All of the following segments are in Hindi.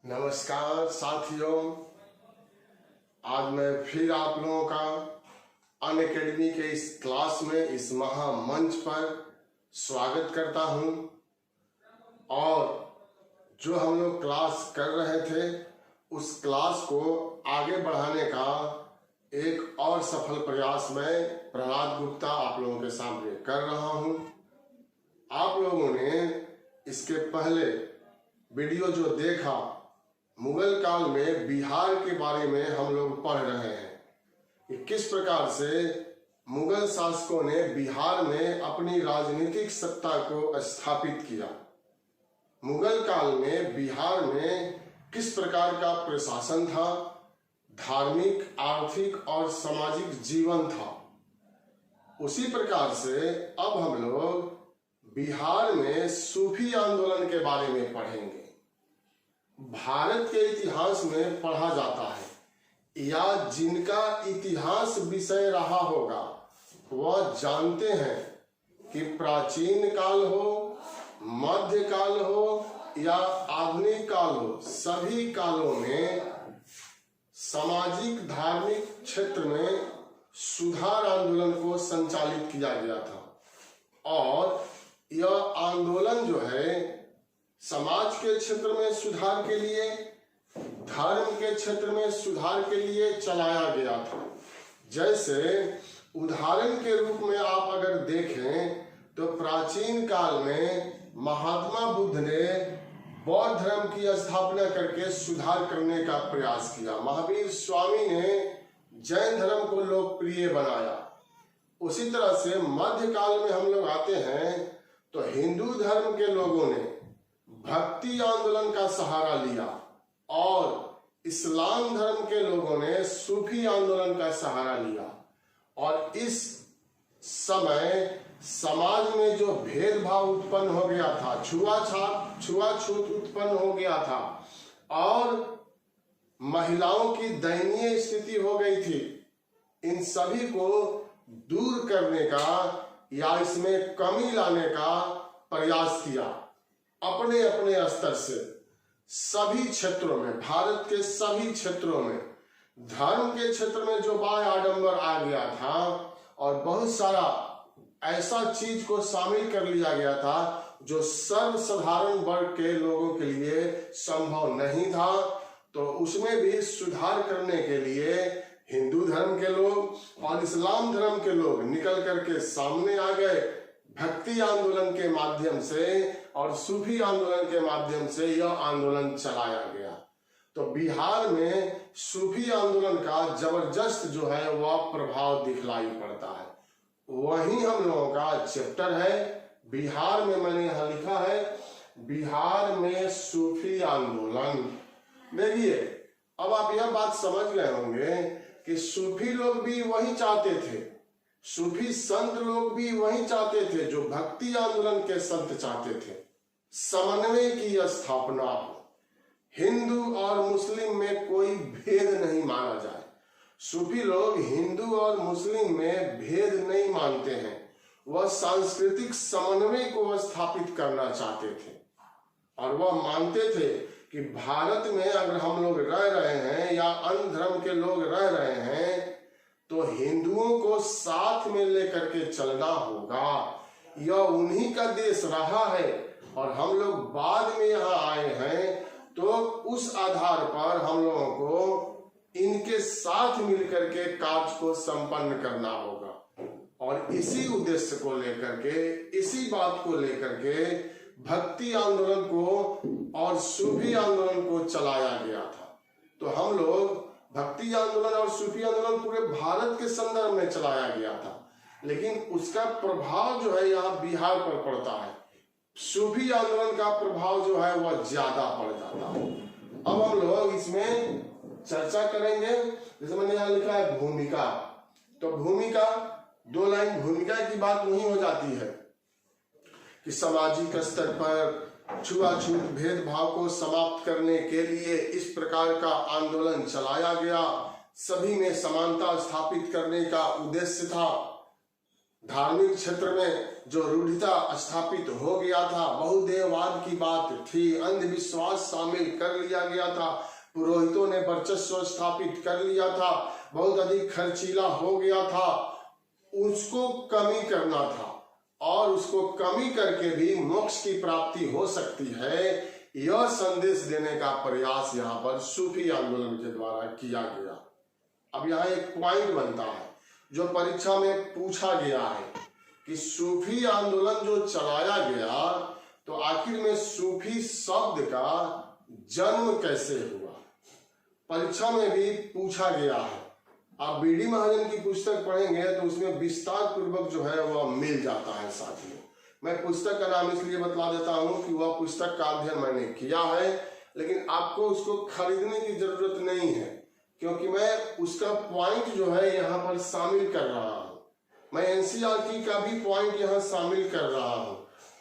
नमस्कार साथियों, आज मैं फिर आप लोगों का अनअकैडमी के इस क्लास में इस महामंच पर स्वागत करता हूं। और जो हम लोग क्लास कर रहे थे उस क्लास को आगे बढ़ाने का एक और सफल प्रयास मैं प्रहलाद गुप्ता आप लोगों के सामने कर रहा हूं। आप लोगों ने इसके पहले वीडियो जो देखा, मुगल काल में बिहार के बारे में हम लोग पढ़ रहे हैं कि किस प्रकार से मुगल शासकों ने बिहार में अपनी राजनीतिक सत्ता को स्थापित किया। मुगल काल में बिहार में किस प्रकार का प्रशासन था, धार्मिक, आर्थिक और सामाजिक जीवन था। उसी प्रकार से अब हम लोग बिहार में सूफी आंदोलन के बारे में पढ़ेंगे। भारत के इतिहास में पढ़ा जाता है या जिनका इतिहास विषय रहा होगा वह जानते हैं कि प्राचीन काल हो, मध्य काल हो या आधुनिक काल हो, सभी कालों में सामाजिक धार्मिक क्षेत्र में सुधार आंदोलन को संचालित किया गया था। और यह आंदोलन जो है समाज के क्षेत्र में सुधार के लिए, धर्म के क्षेत्र में सुधार के लिए चलाया गया था। जैसे उदाहरण के रूप में आप अगर देखें तो प्राचीन काल में महात्मा बुद्ध ने बौद्ध धर्म की स्थापना करके सुधार करने का प्रयास किया। महावीर स्वामी ने जैन धर्म को लोकप्रिय बनाया। उसी तरह से मध्य काल में हम लोग आते हैं तो हिंदू धर्म के लोगों ने भक्ति आंदोलन का सहारा लिया और इस्लाम धर्म के लोगों ने सूफी आंदोलन का सहारा लिया। और इस समय समाज में जो भेदभाव उत्पन्न हो गया था, छुआछूत उत्पन्न हो गया था और महिलाओं की दयनीय स्थिति हो गई थी, इन सभी को दूर करने का या इसमें कमी लाने का प्रयास किया। अपने अपने स्तर से सभी क्षेत्रों में, भारत के सभी क्षेत्रों में धर्म के क्षेत्र में जो बाह्य आडंबर आ गया था और बहुत सारा ऐसा चीज को शामिल कर लिया गया था जो सर्वसाधारण वर्ग के लोगों के लिए संभव नहीं था, तो उसमें भी सुधार करने के लिए हिंदू धर्म के लोग और इस्लाम धर्म के लोग निकल करके सामने आ गए। भक्ति आंदोलन के माध्यम से और सूफी आंदोलन के माध्यम से यह आंदोलन चलाया गया। तो बिहार में सूफी आंदोलन का जबरदस्त जो है वह प्रभाव दिखलाई पड़ता है। वही हम लोगों का चैप्टर है बिहार में। मैंने यहाँ लिखा है बिहार में सूफी आंदोलन। देखिए, अब आप यह बात समझ गए होंगे कि सूफी लोग भी वही चाहते थे, सूफी संत लोग भी वही चाहते थे जो भक्ति आंदोलन के संत चाहते थे। समन्वय की स्थापना हो, हिंदू और मुस्लिम में कोई भेद नहीं माना जाए। सूफी लोग हिंदू और मुस्लिम में भेद नहीं मानते हैं, वह सांस्कृतिक समन्वय को स्थापित करना चाहते थे। और वह मानते थे कि भारत में अगर हम लोग रह रहे हैं या अन्य धर्म के लोग रह रहे हैं तो हिंदुओं को साथ में लेकर के चलना होगा। यह उन्हीं का देश रहा है और हम लोग बाद में यहाँ आए हैं, तो उस आधार पर हम लोगों को इनके साथ मिलकर के कार्य को संपन्न करना होगा। और इसी उद्देश्य को लेकर के, इसी बात को लेकर के भक्ति आंदोलन को और सूफी आंदोलन को चलाया गया था। तो हम लोग भक्ति आंदोलन और सूफी आंदोलन पूरे भारत के संदर्भ में चलाया गया था, लेकिन उसका प्रभाव जो है यहाँ बिहार पर पड़ता है। सूफी आंदोलन का प्रभाव जो है वह ज्यादा पड़ जाता है। अब हम लोग इसमें चर्चा करेंगे। जैसे मैंने यहाँ लिखा है भूमिका, तो भूमिका, दो लाइन भूमिका की बात नहीं हो जाती है कि सामाजिक स्तर पर छुआछूत भेदभाव को समाप्त करने के लिए इस प्रकार का आंदोलन चलाया गया, सभी में समानता स्थापित करने का उद्देश्य था। धार्मिक क्षेत्र में जो रूढ़िता स्थापित हो गया था, बहुदेववाद की बात थी, अंधविश्वास शामिल कर लिया गया था, पुरोहितों ने वर्चस्व स्थापित कर लिया था, बहुत अधिक खर्चीला हो गया था, उसको कमी करना था और उसको कमी करके भी मोक्ष की प्राप्ति हो सकती है, यह संदेश देने का प्रयास यहाँ पर सूफी आंदोलन के द्वारा किया गया। अब यहाँ एक पॉइंट बनता है जो परीक्षा में पूछा गया है कि सूफी आंदोलन जो चलाया गया, तो आखिर में सूफी शब्द का जन्म कैसे हुआ, परीक्षा में भी पूछा गया है। आप बीडी महाजन की पुस्तक पढ़ेंगे तो उसमें विस्तार पूर्वक जो है वह मिल जाता है साथियों। मैं पुस्तक का नाम इसलिए बतला देता हूं कि वह पुस्तक का अध्ययन मैंने किया है, लेकिन आपको उसको खरीदने की जरूरत नहीं है, क्योंकि मैं उसका पॉइंट जो है यहाँ पर शामिल कर रहा हूँ। मैं एनसीईआरटी का भी पॉइंट यहाँ शामिल कर रहा हूँ।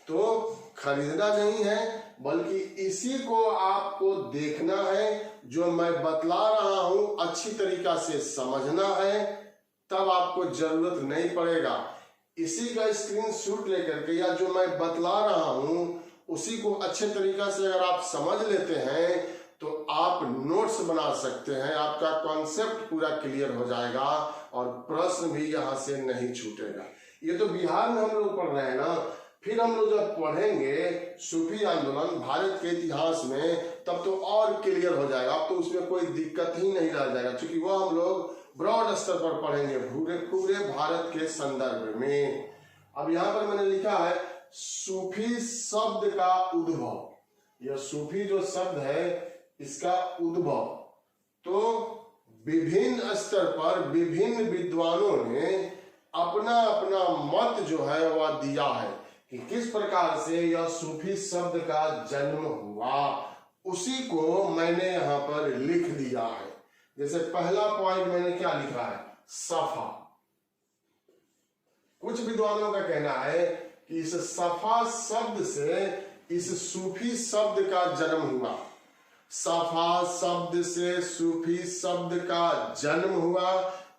तो खरीदना नहीं है, बल्कि इसी को आपको देखना है, जो मैं बतला रहा हूँ अच्छी तरीका से समझना है, तब आपको जरूरत नहीं पड़ेगा। इसी का स्क्रीनशॉट लेकर के या जो मैं बतला रहा हूँ उसी को अच्छे तरीका से अगर आप समझ लेते हैं तो आप नोट्स बना सकते हैं, आपका कॉन्सेप्ट पूरा क्लियर हो जाएगा और प्रश्न भी यहाँ से नहीं छूटेगा। ये तो बिहार में हम लोग पढ़ रहे हैं ना, फिर हम लोग जब पढ़ेंगे सूफी आंदोलन भारत के इतिहास में, तब तो और क्लियर हो जाएगा। अब तो उसमें कोई दिक्कत ही नहीं रह जाएगा, क्योंकि वह हम लोग ब्रॉड स्तर पर पढ़ेंगे पूरे भारत के संदर्भ में। अब यहाँ पर मैंने लिखा है सूफी शब्द का उद्भव। यह सूफी जो शब्द है इसका उद्भव तो विभिन्न स्तर पर विभिन्न विद्वानों ने अपना अपना मत जो है वह दिया है कि किस प्रकार से यह सूफी शब्द का जन्म हुआ, उसी को मैंने यहाँ पर लिख दिया है। जैसे पहला पॉइंट मैंने क्या लिखा है, सफा। कुछ विद्वानों का कहना है कि इस सफा शब्द से इस सूफी शब्द का जन्म हुआ। सफा शब्द से सूफी शब्द का जन्म हुआ,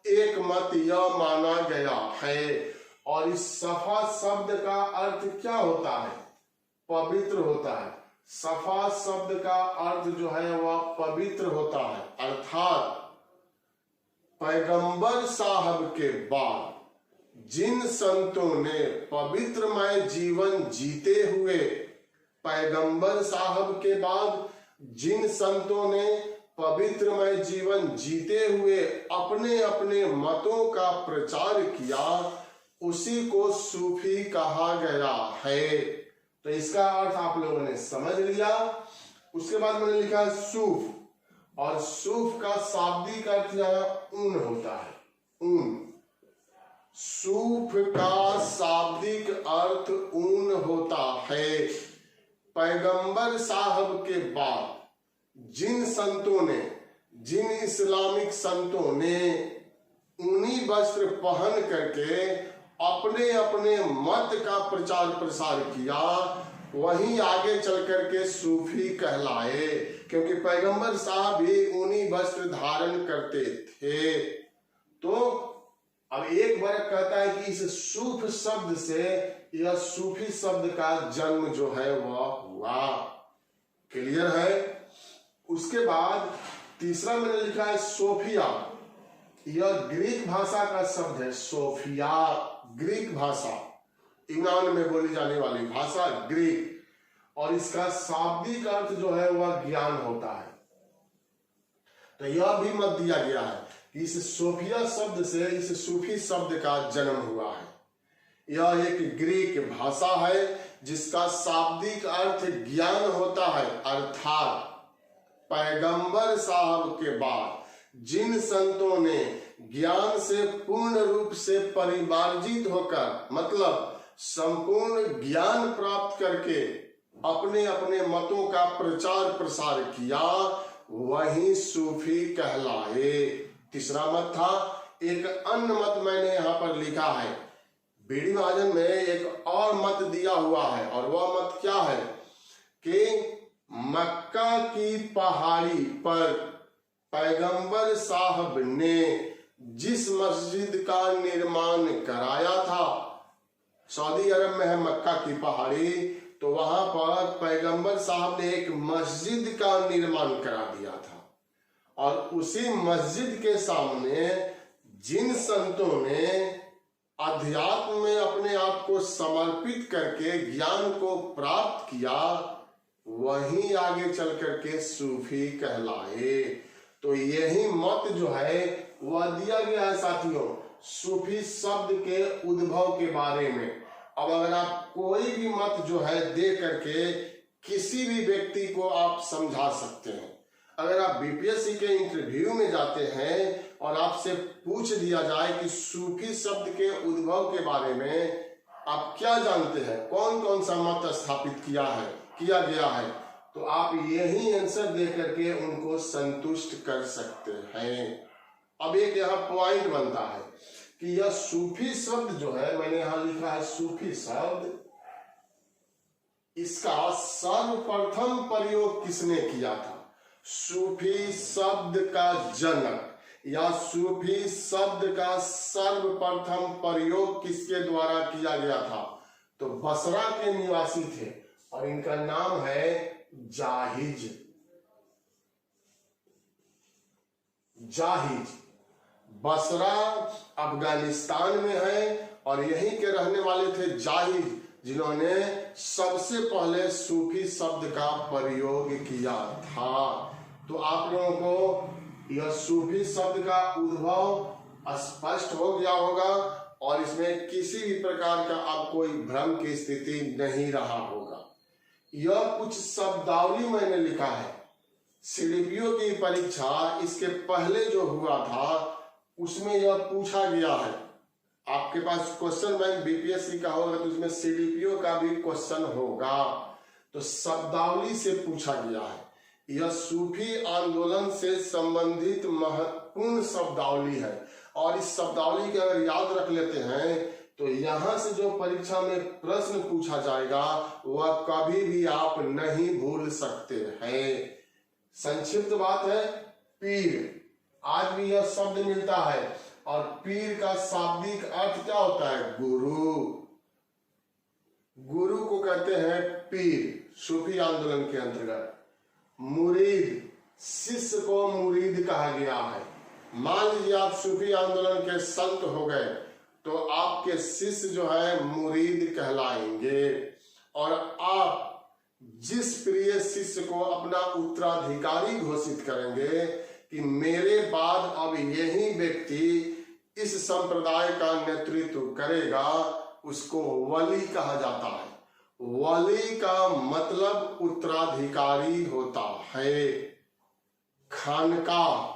एक मत यह माना गया है। और इस सफा शब्द का अर्थ क्या होता है, पवित्र होता है। सफा शब्द का अर्थ जो है वह पवित्र होता है, अर्थात पैगंबर साहब के बाद जिन संतों ने पवित्रमय जीवन जीते हुए, पैगंबर साहब के बाद जिन संतों ने पवित्रमय जीवन जीते हुए अपने अपने मतों का प्रचार किया, उसी को सूफी कहा गया है। तो इसका अर्थ आप लोगों ने समझ लिया। उसके बाद मैंने लिखा सूफ, और सूफ का शाब्दिक अर्थ यहाँ ऊन होता है, ऊन। सूफ का शाब्दिक अर्थ ऊन होता है। पैगंबर साहब के बाद जिन संतों ने, जिन इस्लामिक संतों ने ऊनी वस्त्र पहन करके अपने अपने मत का प्रचार प्रसार किया, वहीं आगे चल करके सूफी कहलाए, क्योंकि पैगंबर साहब भी ऊनी वस्त्र धारण करते थे। तो अब एक वर्ग कहता है कि इस सूफ शब्द से यह सूफी शब्द का जन्म जो है वह हुआ। क्लियर है। उसके बाद तीसरा मैंने लिखा है सोफिया। यह ग्रीक भाषा का शब्द है, सोफिया ग्रीक भाषा, यूनान में बोली जाने वाली भाषा ग्रीक, और इसका शाब्दिक अर्थ जो है वह ज्ञान होता है। तो यह भी मत दिया गया है कि इस सोफिया शब्द से इस सूफी शब्द का जन्म हुआ है। यह एक ग्रीक भाषा है जिसका शाब्दिक अर्थ ज्ञान होता है, अर्थात पैगंबर साहब के बाद जिन संतों ने ज्ञान से पूर्ण रूप से परिमार्जित होकर, मतलब संपूर्ण ज्ञान प्राप्त करके अपने अपने मतों का प्रचार प्रसार किया, वही सूफी कहलाए। तीसरा मत था। एक अन्य मत मैंने यहाँ पर लिखा है, बीडी महाजन में एक और मत दिया हुआ है, और वह मत क्या है कि मक्का की पहाड़ी पर पैगंबर साहब ने जिस मस्जिद का निर्माण कराया था, सऊदी अरब में है मक्का की पहाड़ी, तो वहां पर पैगंबर साहब ने एक मस्जिद का निर्माण करा दिया था और उसी मस्जिद के सामने जिन संतों ने अध्यात्म में अपने आप को समर्पित करके ज्ञान को प्राप्त किया, वही आगे चल करके सूफी कहलाए। तो यही मत जो है वह दिया गया है साथियों सूफी शब्द के उद्भव के बारे में। अब अगर आप कोई भी मत जो है दे करके किसी भी व्यक्ति को आप समझा सकते हैं। अगर आप बीपीएससी के इंटरव्यू में जाते हैं और आपसे पूछ दिया जाए कि सूफी शब्द के उद्भव के बारे में आप क्या जानते हैं, कौन कौन सा मत स्थापित किया गया है, तो आप यही आंसर दे करके उनको संतुष्ट कर सकते हैं। अब एक यहाँ पॉइंट बनता है कि यह सूफी शब्द जो है, मैंने यहां लिखा है सूफी शब्द, इसका सर्वप्रथम प्रयोग किसने किया था? सूफी शब्द का जनक या सूफी शब्द का सर्वप्रथम प्रयोग किसके द्वारा किया गया था? तो बसरा के निवासी थे और इनका नाम है जाहिज। बसरा अफगानिस्तान में है और यहीं के रहने वाले थे जाहिज, जिन्होंने सबसे पहले सूफी शब्द का प्रयोग किया था। तो आप लोगों को यह सूफी शब्द का उद्भव स्पष्ट हो गया होगा और इसमें किसी भी प्रकार का अब कोई भ्रम की स्थिति नहीं रहा होगा। यह कुछ शब्दावली मैंने लिखा है। सीडीपीओ की परीक्षा इसके पहले जो हुआ था उसमें यह पूछा गया है। आपके पास क्वेश्चन बैंक बीपीएससी का होगा तो उसमें सीडीपीओ का भी क्वेश्चन होगा। तो शब्दावली से पूछा गया है। यह सूफी आंदोलन से संबंधित महत्वपूर्ण शब्दावली है और इस शब्दावली के अगर याद रख लेते हैं तो यहां से जो परीक्षा में प्रश्न पूछा जाएगा वह कभी भी आप नहीं भूल सकते हैं। संक्षिप्त बात है, पीर, आज भी यह शब्द मिलता है और पीर का शाब्दिक अर्थ क्या होता है? गुरु। गुरु को कहते हैं पीर सूफी आंदोलन के अंतर्गत। मुरीद, शिष्य को मुरीद कहा गया है। मान लीजिए आप सूफी आंदोलन के संत हो गए तो आपके शिष्य जो है मुरीद कहलाएंगे और आप जिस प्रिय शिष्य को अपना उत्तराधिकारी घोषित करेंगे कि मेरे बाद अब यही व्यक्ति इस संप्रदाय का नेतृत्व करेगा, उसको वली कहा जाता है। वली का मतलब उत्तराधिकारी होता है। खानकाह,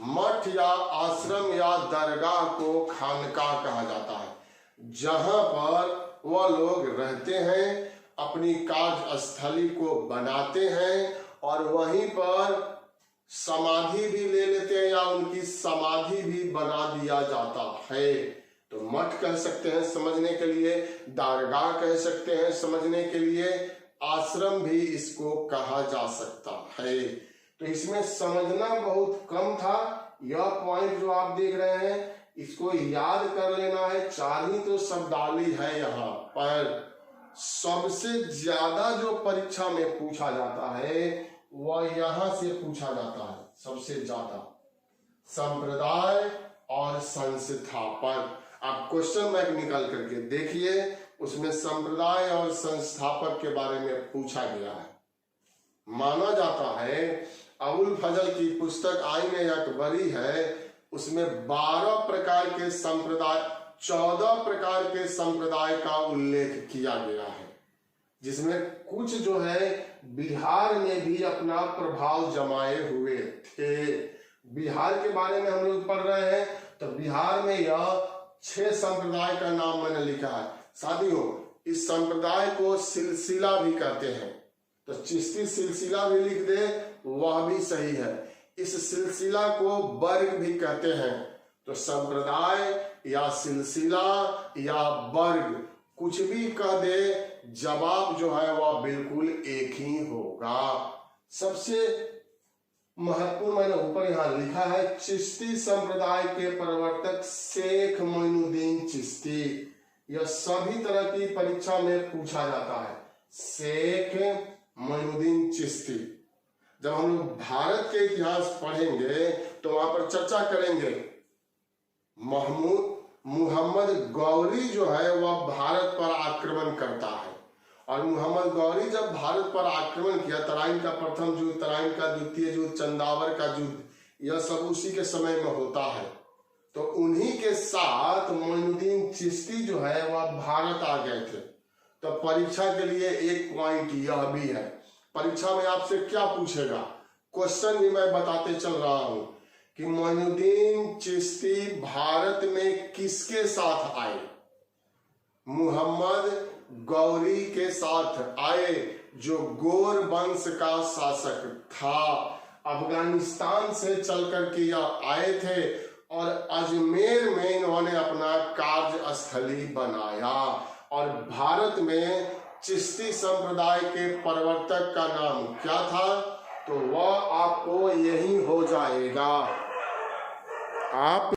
मठ या आश्रम या दरगाह को खानकाह कहा जाता है, जहां पर वह लोग रहते हैं, अपनी कार्यस्थली को बनाते हैं और वहीं पर समाधि भी ले लेते हैं या उनकी समाधि भी बना दिया जाता है। तो मठ कह सकते हैं समझने के लिए, दरगाह कह सकते हैं समझने के लिए, आश्रम भी इसको कहा जा सकता है। तो इसमें समझना बहुत कम था। यह पॉइंट जो आप देख रहे हैं इसको याद कर लेना है। 4 ही तो शब्दावली है यहाँ पर। सबसे ज्यादा जो परीक्षा में पूछा जाता है वह यहां से पूछा जाता है। सबसे ज्यादा संप्रदाय और संस्थापक। आप क्वेश्चन बैंक निकाल करके देखिए, उसमें संप्रदाय और संस्थापक के बारे में पूछा गया है। माना जाता है अबुल फजल की पुस्तक आईने अकबरी है, उसमें 12 प्रकार के संप्रदाय, 14 प्रकार के संप्रदाय का उल्लेख किया गया है, जिसमें कुछ जो है बिहार में भी अपना प्रभाव जमाए हुए थे। बिहार के बारे में हम लोग पढ़ रहे हैं तो बिहार में यह 6 संप्रदाय का नाम मैंने लिखा है। साथियों, इस संप्रदाय को सिलसिला भी कहते हैं, तो चिश्ती सिलसिला भी लिख दे वह भी सही है। इस सिलसिला को वर्ग भी कहते हैं। तो संप्रदाय या सिलसिला या वर्ग कुछ भी कह दे, जवाब जो है वह बिल्कुल एक ही होगा। सबसे महत्वपूर्ण मैंने ऊपर यहाँ लिखा है, चिश्ती संप्रदाय के प्रवर्तक शेख मोइनुद्दीन चिश्ती। यह सभी तरह की परीक्षा में पूछा जाता है। शेख मोइनुद्दीन चिश्ती। जब हम लोग भारत के इतिहास पढ़ेंगे तो वहां पर चर्चा करेंगे। मुहम्मद गौरी जो है वह भारत पर आक्रमण करता है, और मुहम्मद गौरी जब भारत पर आक्रमण किया, तराइन का प्रथम युद्ध, तराइन का द्वितीय युद्ध, चंदावर का युद्ध, यह सब उसी के समय में होता है। तो उन्हीं के साथ मोइनुद्दीन चिश्ती जो है वह भारत आ गए थे। तो परीक्षा के लिए एक पॉइंट यह भी है, परीक्षा में आपसे क्या पूछेगा, क्वेश्चन भी मैं बताते चल रहा हूं कि मोइनुद्दीन चिश्ती भारत में किसके साथ आए। मुहम्मद गौरी के साथ आए, जो गोर वंश का शासक था। अफगानिस्तान से चलकर के यह आए थे और अजमेर में इन्होंने अपना कार्यस्थली बनाया। और भारत में चिश्ती संप्रदाय के प्रवर्तक का नाम क्या था, तो वह आपको यही हो जाएगा। आप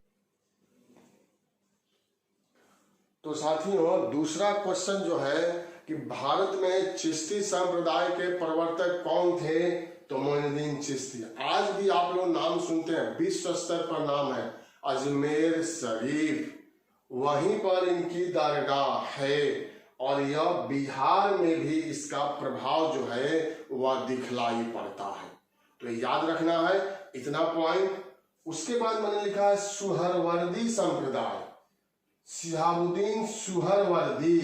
तो साथियों, दूसरा क्वेश्चन जो है कि भारत में चिश्ती संप्रदाय के प्रवर्तक कौन थे, तो मोइनुद्दीन चिश्ती। आज भी आप लोग नाम सुनते हैं, विश्व स्तर पर नाम है अजमेर शरीफ, वहीं पर इनकी दरगाह है। और यह बिहार में भी इसका प्रभाव जो है वह दिखलाई पड़ता है। तो याद रखना है इतना पॉइंट। उसके बाद मैंने लिखा है सुहरवर्दी संप्रदाय। शिहाबुद्दीन सुहरवर्दी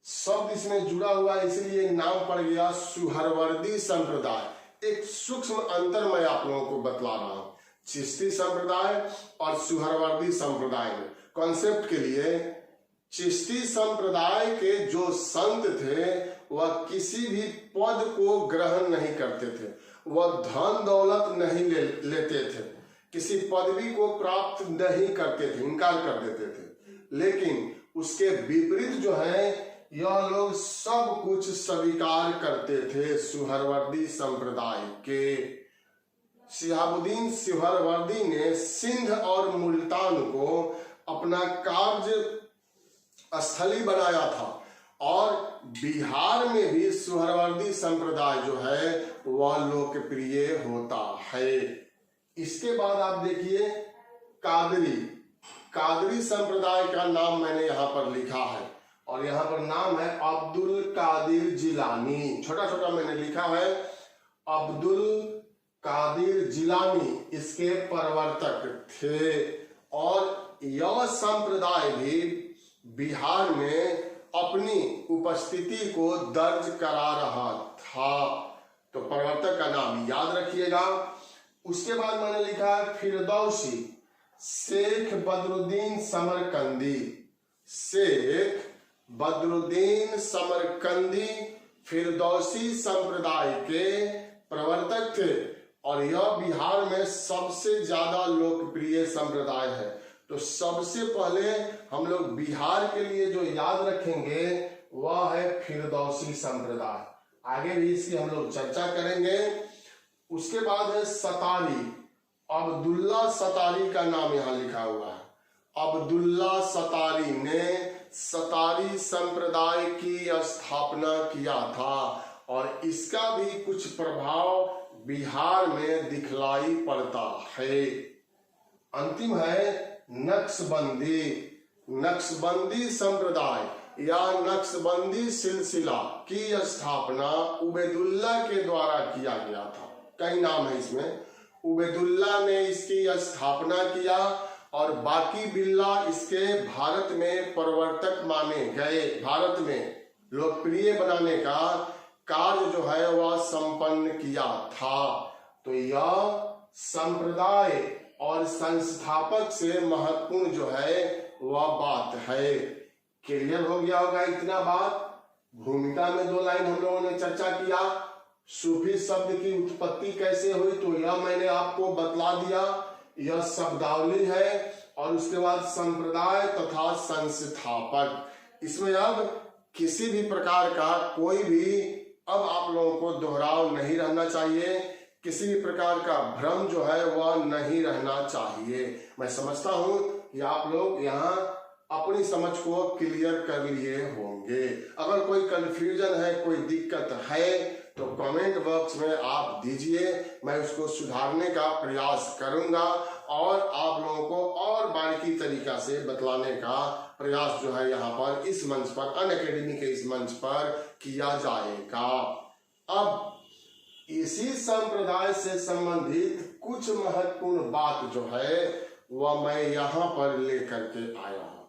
शब्द इसमें जुड़ा हुआ है, इसलिए नाम पड़ गया सुहरवर्दी संप्रदाय। एक सूक्ष्म अंतर मैं आप लोगों को बतला रहा हूं चिश्ती संप्रदाय और सुहरवर्दी संप्रदाय में। कॉन्सेप्ट के लिए, चिश्ती संप्रदाय के जो संत थे वह किसी भी पद को ग्रहण नहीं करते थे, वह धन दौलत नहीं लेते थे, किसी पदवी को प्राप्त नहीं करते थे, इनकार कर देते थे। लेकिन उसके विपरीत जो है यह लोग सब कुछ स्वीकार करते थे सुहरवर्दी संप्रदाय के। शिहाबुद्दीन सुहरवर्दी ने सिंध और मुल्तान को अपना कार्य स्थली बनाया था, और बिहार में भी सुहरवर्दी संप्रदाय जो है वह लोकप्रिय होता है। इसके बाद आप देखिए कादरी संप्रदाय का नाम मैंने यहाँ पर लिखा है, और यहाँ पर नाम है अब्दुल कादिर जिलानी। छोटा छोटा मैंने लिखा है अब्दुल कादिर जिलानी इसके प्रवर्तक थे। और यह संप्रदाय भी बिहार में अपनी उपस्थिति को दर्ज करा रहा था। तो प्रवर्तक का नाम याद रखिएगा। उसके बाद मैंने लिखा है फिरदौसी शेख बदरुद्दीन समरकंदी। शेख बदरुद्दीन समरकंदी फिरदौसी संप्रदाय के प्रवर्तक थे, और यह बिहार में सबसे ज्यादा लोकप्रिय संप्रदाय है। तो सबसे पहले हम लोग बिहार के लिए जो याद रखेंगे वह है फिरदौसी संप्रदाय। आगे भी इसकी हम लोग चर्चा करेंगे। उसके बाद है सतारी। अब्दुल्ला सतारी का नाम यहाँ लिखा हुआ है। अब्दुल्ला सतारी ने सतारी संप्रदाय की स्थापना किया था, और इसका भी कुछ प्रभाव बिहार में दिखलाई पड़ता है। अंतिम है नक्शबंदी संप्रदाय या नक्शबंदी सिलसिला की स्थापना उबैदुल्ला के द्वारा किया गया था। कई नाम है इसमें। उबैदुल्ला ने इसकी स्थापना किया, और बाकी बिल्ला इसके भारत में प्रवर्तक माने गए। भारत में लोकप्रिय बनाने का कार्य जो है वह संपन्न किया था। तो यह संप्रदाय और संस्थापक से महत्वपूर्ण जो है वह बात है। क्लियर हो गया होगा इतना बात। भूमिका में 2 लाइन हम लोगों ने चर्चा किया। सूफी शब्द की उत्पत्ति कैसे हुई, तो यह मैंने आपको बतला दिया। यह शब्दावली है। और उसके बाद संप्रदाय तथा संस्थापक। इसमें अब किसी भी प्रकार का कोई भी अब आप लोगों को दोहराव नहीं रहना चाहिए, किसी भी प्रकार का भ्रम जो है वह नहीं रहना चाहिए। मैं समझता हूं कि आप लोग यहाँ अपनी समझ को क्लियर कर लिए होंगे। अगर कोई कंफ्यूजन है, कोई दिक्कत है तो कमेंट बॉक्स में आप दीजिए, मैं उसको सुधारने का प्रयास करूंगा और आप लोगों को और बारीकी तरीका से बतलाने का प्रयास जो है यहाँ पर इस मंच पर, अनअकैडमी के इस मंच पर किया जाएगा। अब इसी संप्रदाय से संबंधित कुछ महत्वपूर्ण बात जो है वह मैं यहाँ पर लेकर के आया हूं।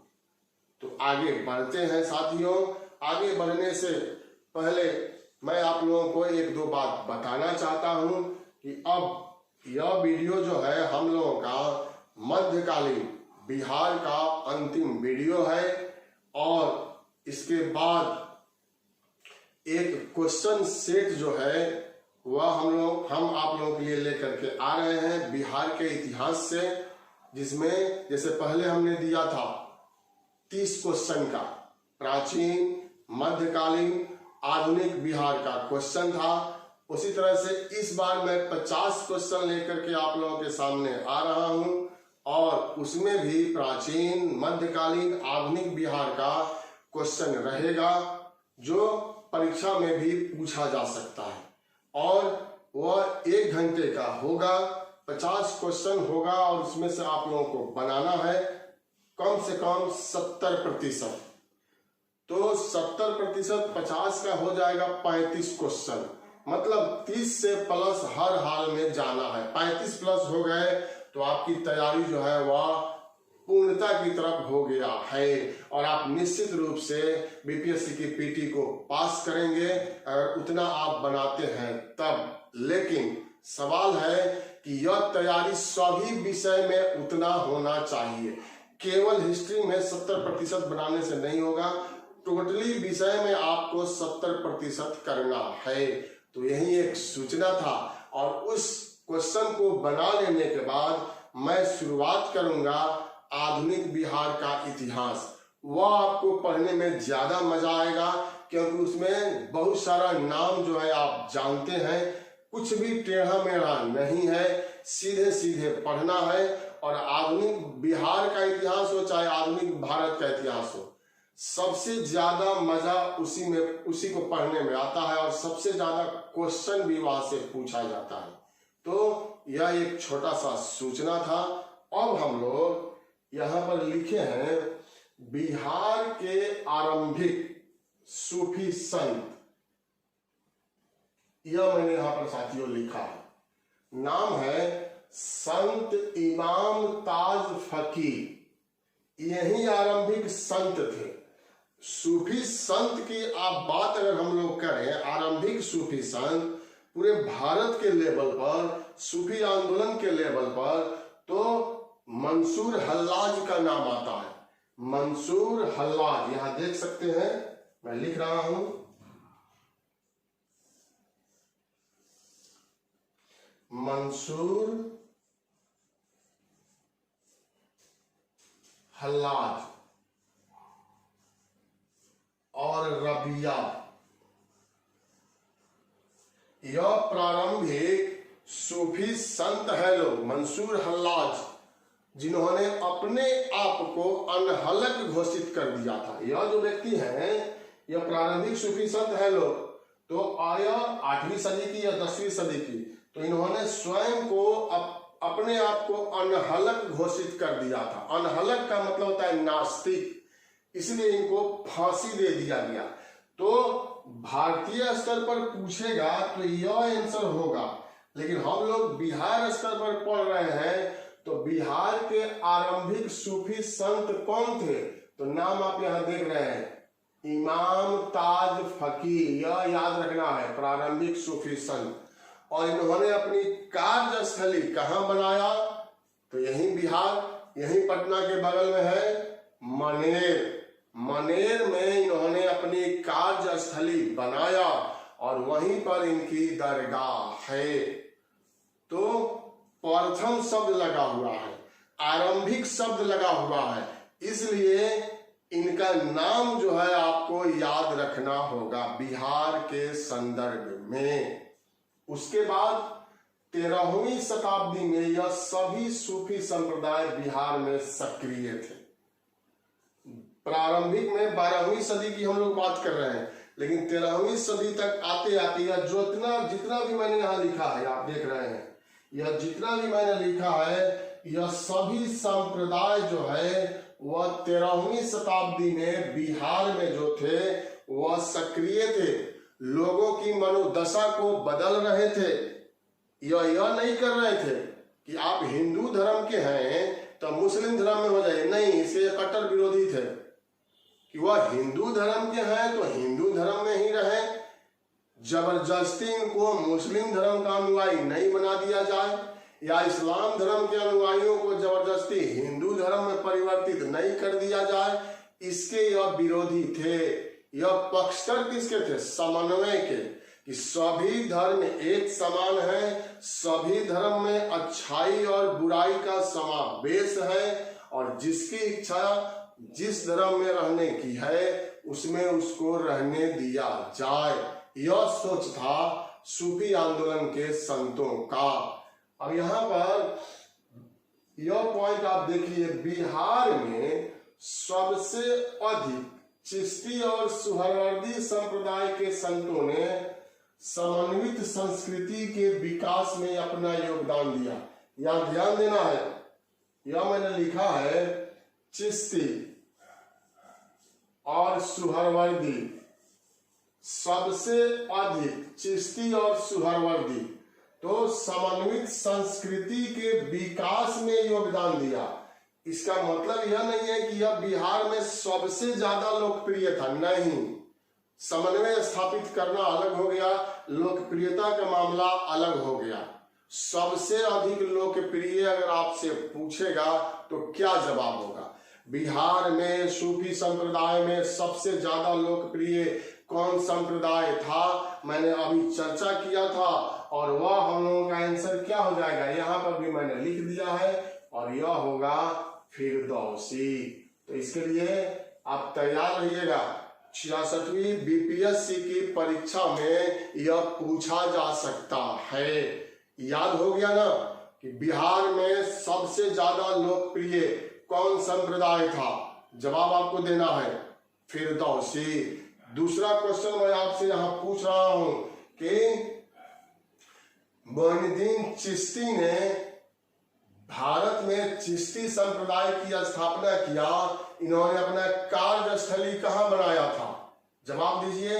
तो आगे बढ़ते हैं साथियों। आगे बढ़ने से पहले मैं आप लोगों को एक दो बात बताना चाहता हूं कि अब यह वीडियो जो है हम लोगों का मध्यकालीन बिहार का अंतिम वीडियो है और इसके बाद एक क्वेश्चन सेट जो है वह हम आप लोगों के लिए लेकर के आ रहे हैं बिहार के इतिहास से, जिसमें जैसे पहले हमने दिया था 30 क्वेश्चन का प्राचीन, मध्यकालीन, आधुनिक बिहार का क्वेश्चन था, उसी तरह से इस बार मैं 50 क्वेश्चन लेकर के आप लोगों के सामने आ रहा हूं और उसमें भी प्राचीन, मध्यकालीन, आधुनिक बिहार का क्वेश्चन रहेगा जो परीक्षा में भी पूछा जा सकता है और वह 1 घंटे का होगा। 50 क्वेश्चन होगा और उसमें से आप लोगों को बनाना है कम से कम 70%। तो 70% 50 का हो जाएगा 35 क्वेश्चन, मतलब 30 से प्लस हर हाल में जाना है। 35 प्लस हो गए तो आपकी तैयारी जो है वह पूर्णता की तरफ हो गया है और आप निश्चित रूप से बीपीएससी की पीटी को पास करेंगे अगर उतना आप बनाते हैं तब। लेकिन सवाल है कि यह तैयारी सभी विषय में उतना होना चाहिए, केवल हिस्ट्री में 70% बनाने से नहीं होगा, टोटली विषय में आपको 70% करना है। तो यही एक सूचना था और उस क्वेश्चन को बना लेने के बाद मैं शुरुआत करूंगा आधुनिक बिहार का इतिहास। वह आपको पढ़ने में ज्यादा मजा आएगा क्योंकि उसमें बहुत सारा नाम जो है आप जानते हैं, कुछ भी टेढ़ा मेढ़ा नहीं है, सीधे सीधे पढ़ना है। और आधुनिक बिहार का इतिहास हो चाहे आधुनिक भारत का इतिहास हो, सबसे ज्यादा मजा उसी को पढ़ने में आता है और सबसे ज्यादा क्वेश्चन भी वहां से पूछा जाता है। तो यह एक छोटा सा सूचना था। अब हम लोग यहाँ पर लिखे हैं बिहार के आरंभिक सूफी संत, यह मैंने यहाँ पर साथियों लिखा है, नाम है संत इमाम ताज फकीर। यही आरंभिक संत थे। सूफी संत की आप बात अगर हम लोग करें, आरंभिक सूफी संत पूरे भारत के लेवल पर, सूफी आंदोलन के लेवल पर, तो मंसूर हल्लाज का नाम आता है। मंसूर हल्लाज यहां देख सकते हैं, मैं लिख रहा हूं, मंसूर हल्लाज और रबिया, यह प्रारंभिक सूफी संत है लोग। मंसूर हल्लाज जिन्होंने अपने आप को अनहलक घोषित कर दिया था, यह जो व्यक्ति है यह प्रारंभिक सूफी संत है लोग। तो आया 8वीं सदी की या 10वीं सदी की, तो इन्होंने स्वयं को अपने आप को अनहलक घोषित कर दिया था। अनहलक का मतलब होता है नास्तिक, इसलिए इनको फांसी दे दिया गया। तो भारतीय स्तर पर पूछेगा तो यह आंसर होगा, लेकिन हम लोग बिहार स्तर पर पढ़ रहे हैं तो बिहार के आरंभिक सूफी संत कौन थे? तो नाम आप यहां देख रहे हैं, इमाम ताज फकीर, यह याद रखना है, प्रारंभिक सूफी संत। और इन्होंने अपनी कार्यस्थली कहां बनाया? तो यही बिहार, यही पटना के बगल में है मनेर। मनेर में इन्होंने अपनी कार्यस्थली बनाया और वहीं पर इनकी दरगाह है। तो प्रथम शब्द लगा हुआ है, आरंभिक शब्द लगा हुआ है, इसलिए इनका नाम जो है आपको याद रखना होगा बिहार के संदर्भ में। उसके बाद 13वीं शताब्दी में यह सभी सूफी संप्रदाय बिहार में सक्रिय थे। प्रारंभिक में 12वीं सदी की हम लोग बात कर रहे हैं, लेकिन 13वीं सदी तक आते आते यह जितना भी मैंने यहाँ लिखा है, आप देख रहे हैं, यह जितना भी मैंने लिखा है, यह सभी संप्रदाय जो है वह 13वीं शताब्दी में बिहार में जो थे वह सक्रिय थे, लोगों की मनोदशा को बदल रहे थे। यह नहीं कर रहे थे कि आप हिंदू धर्म के हैं तो मुस्लिम धर्म में हो जाए, नहीं, इसके कट्टर विरोधी थे कि वह हिंदू धर्म के हैं तो हिंदू धर्म में ही रहे, जबरदस्ती इनको मुस्लिम धर्म का अनुयायी नहीं बना दिया जाए या इस्लाम धर्म के अनुयायियों को जबरदस्ती हिंदू धर्म में परिवर्तित नहीं कर दिया जाए, इसके यह विरोधी थे। यह पक्षधर किसके थे? समन्वय के, कि सभी धर्म एक समान है, सभी धर्म में अच्छाई और बुराई का समावेश है, और जिसकी इच्छा जिस धर्म में रहने की है उसमें उसको रहने दिया जाए। यह सोच था सूफी आंदोलन के संतों का। अब यहाँ पर यह पॉइंट आप देखिए, बिहार में सबसे अधिक चिश्ती और सुहरावर्दी संप्रदाय के संतों ने समन्वित संस्कृति के विकास में अपना योगदान दिया। यहाँ ध्यान देना है, यह मैंने लिखा है चिश्ती और सुहरावर्दी, सबसे अधिक चिश्ती और सुहरावर्दी तो समन्वित संस्कृति के विकास में योगदान दिया। इसका मतलब यह नहीं है कि यह बिहार में सबसे ज्यादा लोकप्रिय था, नहीं, समन्वय स्थापित करना अलग हो गया, लोकप्रियता का मामला अलग हो गया। सबसे अधिक लोकप्रिय अगर आपसे पूछेगा तो क्या जवाब होगा? बिहार में सूफी संप्रदाय में सबसे ज्यादा लोकप्रिय कौन संप्रदाय था, मैंने अभी चर्चा किया था, और वह हम लोगों का आंसर क्या हो जाएगा, यहाँ पर भी मैंने लिख दिया है, और यह होगा फिरदौसी। तो इसके लिए आप तैयार रहिएगा, 66वीं बीपीएससी की परीक्षा में यह पूछा जा सकता है। याद हो गया ना कि बिहार में सबसे ज्यादा लोकप्रिय कौन संप्रदाय था? जवाब आपको देना है फिरदौसी। दूसरा क्वेश्चन मैं आपसे यहां पूछ रहा हूं कि मोइनुद्दीन चिश्ती ने भारत में चिश्ती संप्रदाय की स्थापना किया, इन्होंने अपना कार्यस्थली कहां बनाया था? जवाब दीजिए।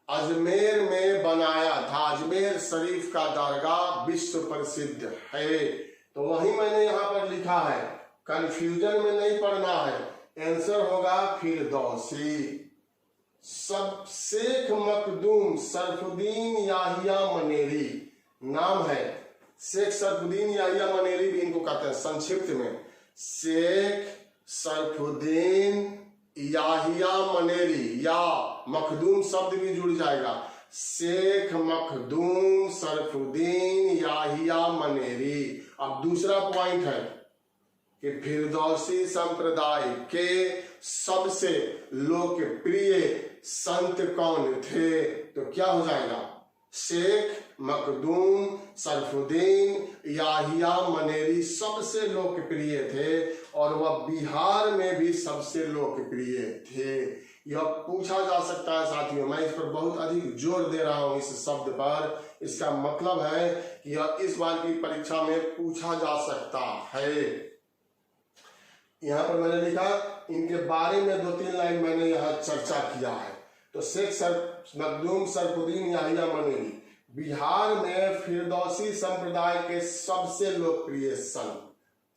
अजमेर में बनाया था। अजमेर शरीफ का दरगाह विश्व प्रसिद्ध है, तो वही मैंने यहाँ पर लिखा है, कंफ्यूजन में नहीं पड़ना है। आंसर होगा फिरदौसी। सब शेख मखदूम सरफुद्दीन याहिया मनेरी नाम है। शेख सरफुद्दीन याहिया मनेरी भी इनको कहते हैं संक्षिप्त में, शेख सरफुद्दीन याहिया मनेरी, या मखदूम शब्द भी जुड़ जाएगा, शेख मखदूम सरफुद्दीन याहिया मनेरी। अब दूसरा पॉइंट है कि फिरदौसी संप्रदाय के सबसे लोकप्रिय संत कौन थे? तो क्या हो जाएगा? शेख मखदूम सरफुद्दीन याहिया मनेरी सबसे लोकप्रिय थे, और वह बिहार में भी सबसे लोकप्रिय थे। यह पूछा जा सकता है साथियों, मैं इस पर बहुत अधिक जोर दे रहा हूं इस शब्द पर। इसका मतलब है कि यह इस बार की परीक्षा में पूछा जा सकता है। यहाँ पर मैंने लिखा, इनके बारे में 2-3 लाइन मैंने यहाँ चर्चा किया है। तो शेख मखदूम सरफुद्दीन याहिया मनेरी बिहार में फिरदौसी संप्रदाय के सबसे लोकप्रिय संत,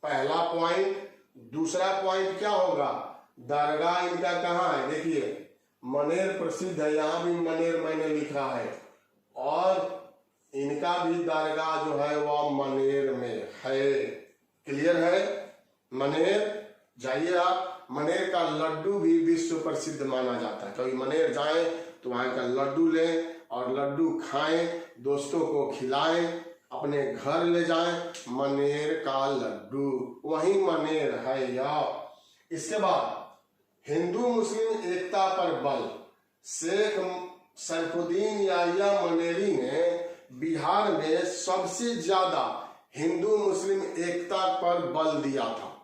पहला पॉइंट। दूसरा पॉइंट क्या होगा? दरगाह इनका कहाँ है? देखिए मनेर प्रसिद्ध है, यहाँ भी मनेर मैंने लिखा है, और इनका भी दरगाह जो है वह मनेर में है। क्लियर है? मनेर जाइए आप, मनेर का लड्डू भी विश्व प्रसिद्ध माना जाता है। कभी मनेर जाएं तो वहां का लड्डू लें और लड्डू खाएं, दोस्तों को खिलाएं, अपने घर ले जाएं। मनेर का लड्डू वही मनेर है यार। इसके बाद हिंदू मुस्लिम एकता पर बल, शेख सरफुद्दीन याहिया मनेरी ने बिहार में सबसे ज्यादा हिंदू मुस्लिम एकता पर बल दिया था।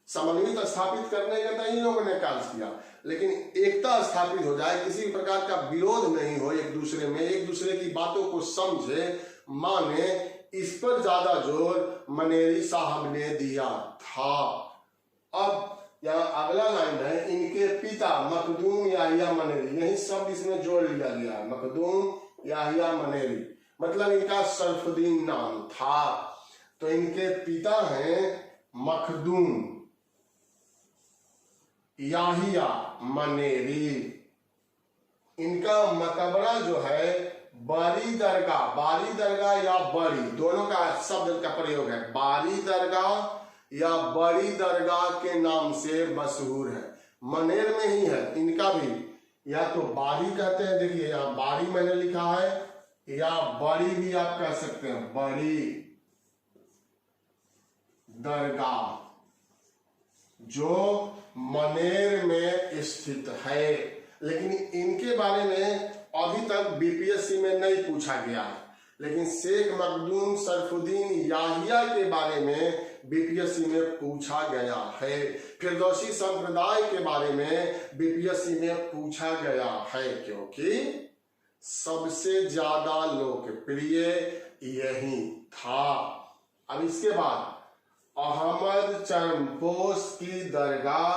समन्वित स्थापित करने का तो इन लोगों ने कार्य किया, लेकिन एकता स्थापित हो जाए, किसी प्रकार का विरोध नहीं हो एक दूसरे में, एक दूसरे की बातों को समझे माने, इस पर ज्यादा जोर मनेरी साहब ने दिया था। अब यहाँ अगला लाइन है, इनके पिता मखदूम याहिया मनेरी, यही शब्द इसमें जोड़ लिया गया है, मखदूम याहिया मनेरी, मतलब इनका सरफुद्दीन नाम था। तो इनके पिता हैं मखदूम याहिया मनेरी, इनका मकबरा जो है बारी दरगाह या बड़ी, दोनों का शब्द का प्रयोग है, बारी दरगाह या बड़ी दरगाह के नाम से मशहूर है। मनेर में ही है इनका भी, या तो बारी कहते हैं, देखिए यहाँ बारी मैंने लिखा है, या बड़ी भी आप कह सकते हैं, बड़ी दरगाह जो मनेर में स्थित है। लेकिन इनके बारे में अभी तक बीपीएससी में नहीं पूछा गया है, लेकिन शेख मखदूम सरफुद्दीन याहिया के बारे में बीपीएससी में पूछा गया है। फिरदौसी संप्रदाय के बारे में बीपीएससी में पूछा गया है, क्योंकि सबसे ज्यादा लोकप्रिय यही था। अब इसके बाद अहमद चरमपोश की दरगाह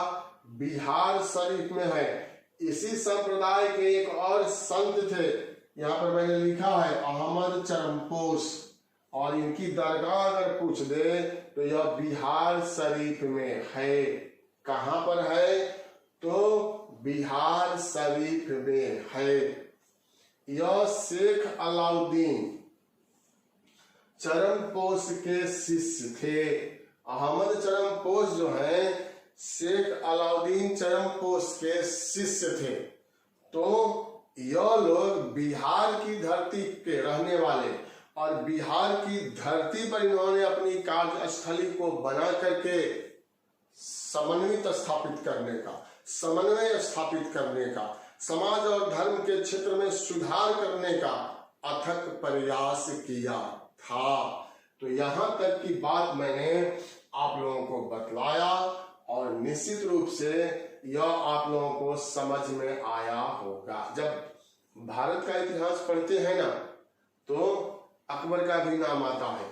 बिहार शरीफ में है। इसी संप्रदाय के एक और संत थे, यहाँ पर मैंने लिखा है अहमद चरमपोश, और इनकी दरगाह अगर पूछ दे तो यह बिहार शरीफ में है। कहां पर है? तो बिहार शरीफ में है। यह शेख अलाउद्दीन चरमपोश के शिष्य थे। अहमद चरमपोश जो है शेख अलाउद्दीन चरमपोश के शिष्य थे। तो यह लोग बिहार की धरती के रहने वाले, और बिहार की धरती पर इन्होंने अपनी कार्यस्थली को बना करके समन्वित स्थापित करने का, समन्वय स्थापित करने का, समाज और धर्म के क्षेत्र में सुधार करने का अथक प्रयास किया था। तो यहाँ तक की बात मैंने आप लोगों को बतलाया, और निश्चित रूप से यह आप लोगों को समझ में आया होगा। जब भारत का इतिहास पढ़ते हैं ना, तो अकबर का भी नाम आता है,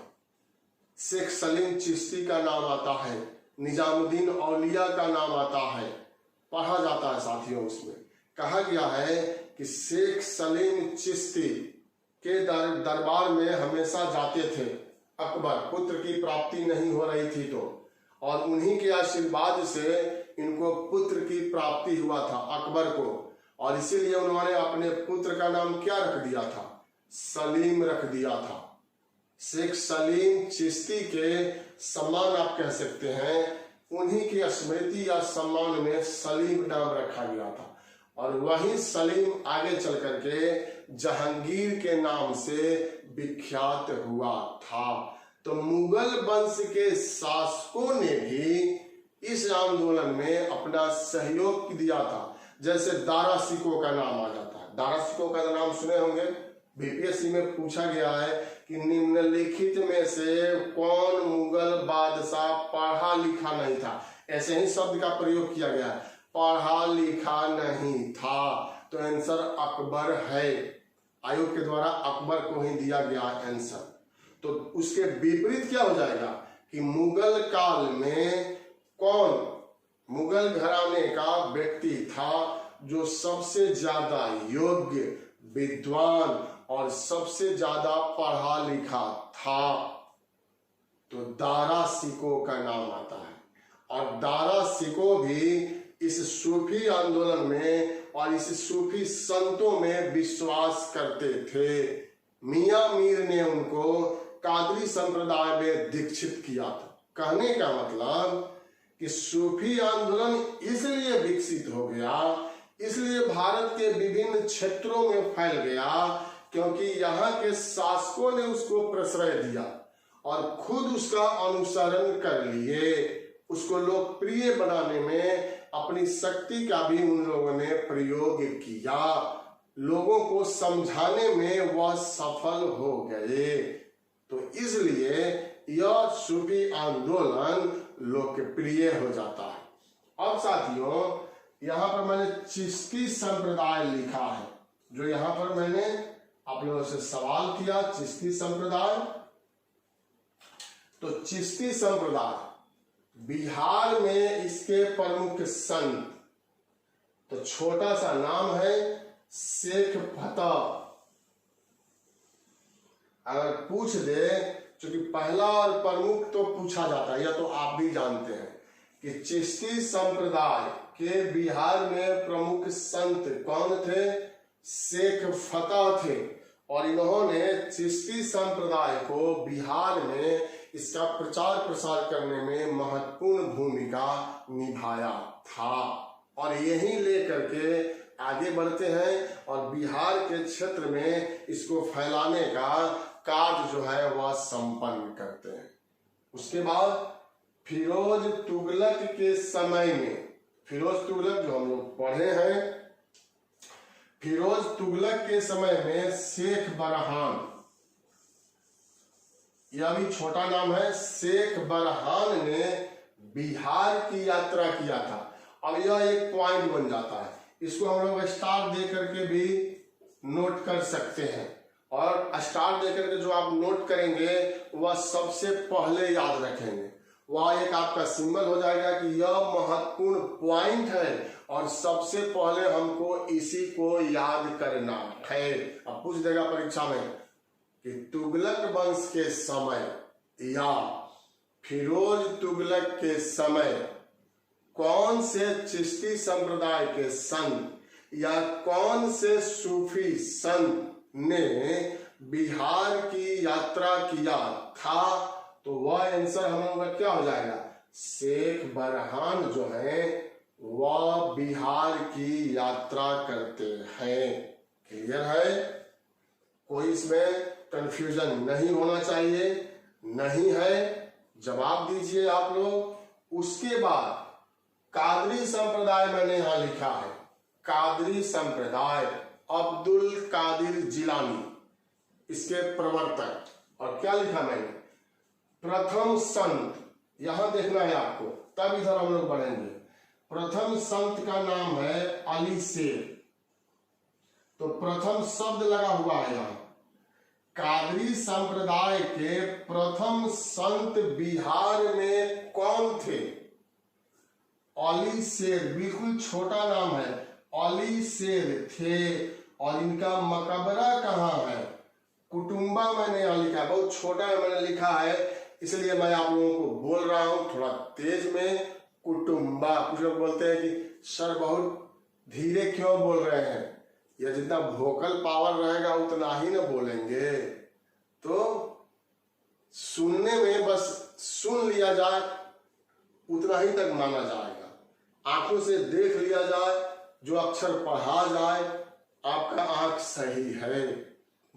शेख सलीम चिश्ती का नाम आता है, निजामुद्दीन औलिया का नाम आता है, पढ़ा जाता है साथियों। उसमें कहा गया है कि शेख सलीम चिश्ती के दरबार में हमेशा जाते थे अकबर, पुत्र की प्राप्ति नहीं हो रही थी तो, और उन्हीं के आशीर्वाद से इनको पुत्र की प्राप्ति हुआ था अकबर को, और इसीलिए उन्होंने अपने पुत्र का नाम क्या रख दिया था? सलीम रख दिया था। शेख सलीम चिश्ती के सम्मान आप कह सकते हैं, उन्हीं की स्मृति या सम्मान में सलीम नाम रखा गया था, और वही सलीम आगे चल करके जहांगीर के नाम से विख्यात हुआ था। तो मुगल वंश के शासकों ने भी इस आंदोलन में अपना सहयोग दिया था। जैसे दारा सिकों का नाम आ जाता है, दारा सिकों का नाम सुने होंगे, बीपीएससी में पूछा गया है कि निम्नलिखित में से कौन मुगल बादशाह पढ़ा लिखा नहीं था? ऐसे ही शब्द का प्रयोग किया गया है, पढ़ा लिखा नहीं था। तो आंसर अकबर है, आयोग के द्वारा अकबर को ही दिया गया आंसर। तो उसके विपरीत क्या हो जाएगा कि मुगल काल में कौन मुगल घराने का व्यक्ति था जो सबसे ज्यादा योग्य, विद्वान और सबसे ज्यादा पढ़ा लिखा था? तो दारा सिकों का नाम आता है, और दारा सिकों भी इस सूफी आंदोलन में और इस सूफी संतों में विश्वास करते थे। मियां मीर ने उनको कादरी संप्रदाय में दीक्षित किया था। कहने का मतलब कि सूफी आंदोलन इसलिए विकसित हो गया, इसलिए भारत के विभिन्न क्षेत्रों में फैल गया, क्योंकि यहाँ के शासकों ने उसको प्रश्रय दिया और खुद उसका अनुसरण कर लिए। उसको लोकप्रिय बनाने में अपनी शक्ति का भी उन लोगों ने प्रयोग किया। लोगों को समझाने में वह सफल हो गए। तो इसलिए यह सूफी आंदोलन लोकप्रिय हो जाता है। अब साथियों यहाँ पर मैंने चिश्ती संप्रदाय लिखा है, जो यहाँ पर मैंने आप लोगों से सवाल किया चिश्ती संप्रदाय। तो चिश्ती संप्रदाय बिहार में इसके प्रमुख संत, तो छोटा सा नाम है शेख फतह। अगर पूछ दे, क्योंकि पहला और प्रमुख तो पूछा जाता है, या तो आप भी जानते हैं कि चिश्ती संप्रदाय के बिहार में प्रमुख संत कौन थे? शेख फतह थे। और इन्होंने चिश्ती संप्रदाय को बिहार में इसका प्रचार प्रसार करने में महत्वपूर्ण भूमिका निभाया था। और यही लेकर के आगे बढ़ते हैं और बिहार के क्षेत्र में इसको फैलाने का कार्य जो है वह संपन्न करते हैं। उसके बाद फिरोज तुगलक के समय में, फिरोज तुगलक जो हम लोग पढ़े हैं, फिरोज तुगलक के समय में शेख बरहान, यह भी छोटा नाम है, शेख बरहान ने बिहार की यात्रा किया था। अब यह एक पॉइंट बन जाता है, इसको हम लोग स्टार दे करके भी नोट कर सकते हैं। और स्टार दे करके जो आप नोट करेंगे वह सबसे पहले याद रखेंगे, वह एक आपका सिंबल हो जाएगा कि यह महत्वपूर्ण पॉइंट है और सबसे पहले हमको इसी को याद करना है। अब पूछ देगा परीक्षा में कि तुगलक वंश के समय या फिरोज तुगलक के समय कौन से चिश्ती संप्रदाय के संत या कौन से सूफी संत ने बिहार की यात्रा किया था, तो वह आंसर हम लोग का क्या हो जाएगा? शेख बरहान जो है वह बिहार की यात्रा करते हैं। क्लियर है? कोई इसमें कंफ्यूजन नहीं होना चाहिए। नहीं है, जवाब दीजिए आप लोग। उसके बाद कादरी संप्रदाय मैंने यहां लिखा है, कादरी संप्रदाय, अब्दुल कादिर जिलानी इसके प्रवर्तक। और क्या लिखा मैंने? प्रथम संत, यहां देखना है आपको, तब इधर हम लोग बढ़ेंगे। प्रथम संत का नाम है अली शेर। तो प्रथम शब्द लगा हुआ है यहां। कादरी संप्रदाय के प्रथम संत बिहार में कौन थे? अली शेर, बिल्कुल छोटा नाम है, अली शेर थे। और इनका मकबरा कहाँ है? कुटुम्बा मैंने यहाँ लिखा है, बहुत छोटा है मैंने लिखा है, इसलिए मैं आप लोगों को बोल रहा हूं थोड़ा तेज में। कुटुम्बा, कुछ लोग बोलते हैं कि सर बहुत धीरे क्यों बोल रहे हैं? या जितना वोकल पावर रहेगा उतना ही ना बोलेंगे। तो सुनने में बस सुन लिया जाए उतना ही तक माना जाएगा, आंखों से देख लिया जाए, जो अक्षर पढ़ा जाए आपका आंख सही है,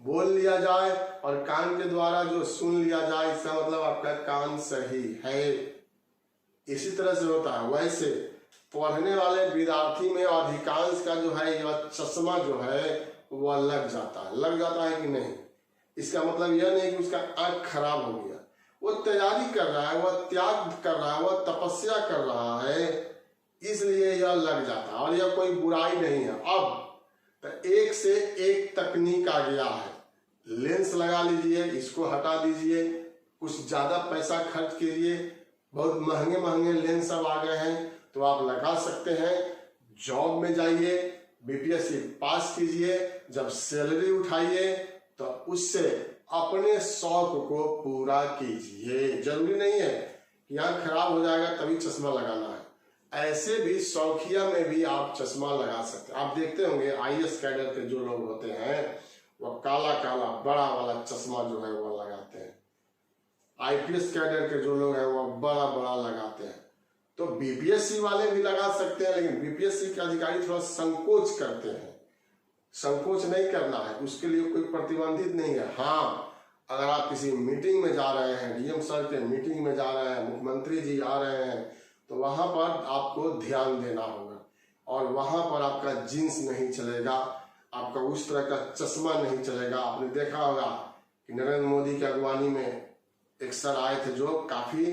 बोल लिया जाए और कान के द्वारा जो सुन लिया जाए इसका मतलब आपका कान सही है। इसी तरह से होता है। वैसे पढ़ने वाले विद्यार्थी में अधिकांश का जो है यह चश्मा जो है वह लग जाता है। लग जाता है कि नहीं? इसका मतलब यह नहीं कि उसका आंख खराब हो गया, वो तैयारी कर रहा है, वह त्याग कर रहा है, वह तपस्या कर रहा है, इसलिए यह लग जाता है। और यह कोई बुराई नहीं है। अब तो एक से एक तकनीक आ गया है। लेंस लगा लीजिए, इसको हटा दीजिए, कुछ ज्यादा पैसा खर्च कीजिए, बहुत महंगे महंगे लेंस अब आ गए हैं तो आप लगा सकते हैं। जॉब में जाइए, बीपीएससी पास कीजिए, जब सैलरी उठाइए तो उससे अपने शौक को पूरा कीजिए। जरूरी नहीं है कि आंख खराब हो जाएगा तभी चश्मा लगाना है, ऐसे भी शौकिया में भी आप चश्मा लगा सकते हैं। आप देखते होंगे आईएएस कैडर के जो लोग होते हैं वह काला काला बड़ा वाला चश्मा जो है वह लगाते हैं। आईपीएस कैडर के जो लोग हैं वह बड़ा बड़ा लगाते हैं। तो बीपीएससी वाले भी लगा सकते हैं, लेकिन बीपीएससी के अधिकारी थोड़ा संकोच करते हैं। संकोच नहीं करना है, उसके लिए कोई प्रतिबंधित नहीं है। हाँ, अगर आप किसी मीटिंग में जा रहे हैं, डीएम सर के मीटिंग में जा रहे हैं, मुख्यमंत्री जी आ रहे हैं, तो वहां पर आपको ध्यान देना होगा और वहां पर आपका जींस नहीं चलेगा, आपका उस तरह का चश्मा नहीं चलेगा। आपने देखा होगा कि नरेंद्र मोदी की अगवानी में एक सर आए थे जो काफी